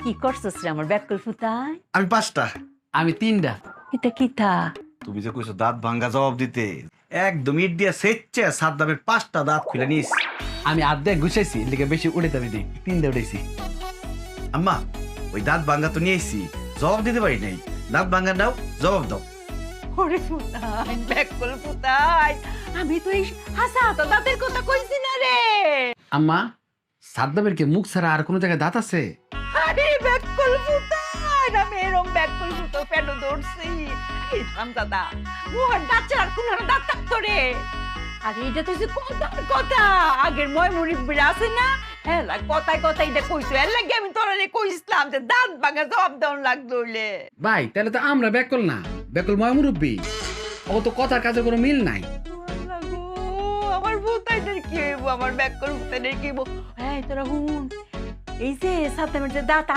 কি করছস রে আমার ব্যাকল ফুতায়? আমি 5টা। আমি 3টা। এটা কিতা? তুমি যে কইছো দাঁত ভাঙ্গা জবাব দিতে, একদম ইট দিয়ে সেচ্ছে সাদ্দামের 5টা দাঁত খুলে নিস। আমি আর্ধেক গুছাইছি, লিখে বেশি উড়ে যাবি দিই, 3টা উঠেছি। আম্মা, ওই দাঁত ভাঙ্গা তো নিয়ে এসছি, জবাব দিতে পারি নাই। দাঁত ভাঙ্গা দাও, জবাব দাও। ওরে ফুতায়, ব্যাকল ফুতায়, আমি তো এই হাসা হাতা দাঁতের কথা কইছি না রে। আম্মা, সাদ্দামের কি মুখ ছাড়া আর কোনো জায়গায় দাঁত আছে? আরে ব্যাকল ফুতায়, আমি এরম ব্যাকল ফুতো পেট ধরছি। এই দাদা, মোহন দাঁত ছাড়া আর কোনো দাঁত থাকতো রে। আরে এটা তো যে কথার কথা, আগের ময় মুরিব্বিরা আছে না, হ্যাঁ কথায় কথায় এটা কইছো, এর লাগে আমি তোরা কইছিলাম যে দাঁত ভাঙা জবাব দেওয়ান লাগতো হইলে। ভাই, তাহলে তো আমরা ব্যাকল না, ব্যাকল ময় মুরব্বী। ও তো কথার কাজে কোনো মিল নাই। আল্লাহ গো, আমার ভূতাইদের কি হইব, আমার ব্যাকল ভূতাইদের কি হইব? এই তোরা হুন, এই যে সাদ্দামের যে দাঁত